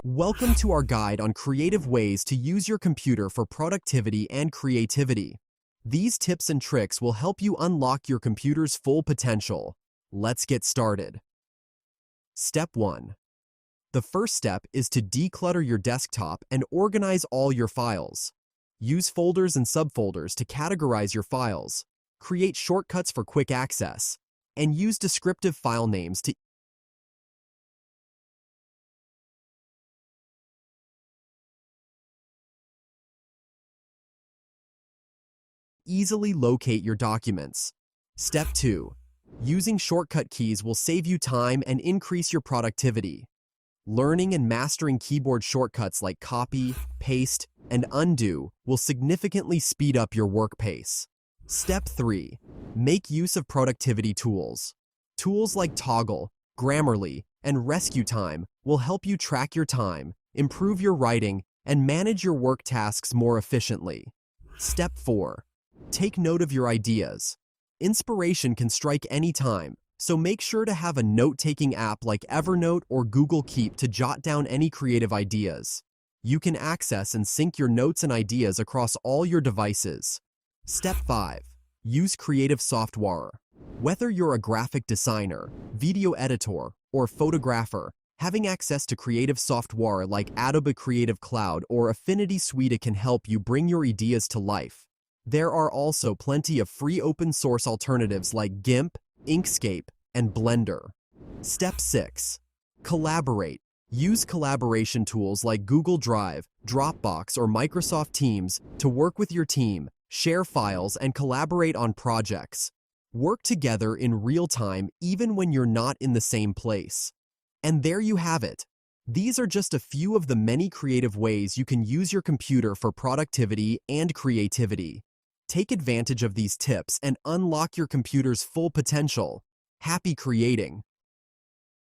Welcome to our guide on creative ways to use your computer for productivity and creativity. These tips and tricks will help you unlock your computer's full potential. Let's get started. Step 1. The first step is to declutter your desktop and organize all your files. Use folders and subfolders to categorize your files, create shortcuts for quick access, and use descriptive file names to easily locate your documents. Step 2. Using shortcut keys will save you time and increase your productivity. Learning and mastering keyboard shortcuts like copy, paste, and undo will significantly speed up your work pace. Step 3. Make use of productivity tools. Tools like Toggl, Grammarly, and Rescue Time will help you track your time, improve your writing, and manage your work tasks more efficiently. Step 4. Take note of your ideas. Inspiration can strike anytime, so make sure to have a note-taking app like Evernote or Google Keep to jot down any creative ideas. You can access and sync your notes and ideas across all your devices. Step 5. Use creative software. Whether you're a graphic designer, video editor, or photographer, having access to creative software like Adobe Creative Cloud or Affinity Suite can help you bring your ideas to life. There are also plenty of free open-source alternatives like GIMP, Inkscape, and Blender. Step 6. Collaborate. Use collaboration tools like Google Drive, Dropbox, or Microsoft Teams to work with your team, share files, and collaborate on projects. Work together in real time even when you're not in the same place. And there you have it. These are just a few of the many creative ways you can use your computer for productivity and creativity. Take advantage of these tips and unlock your computer's full potential. Happy creating!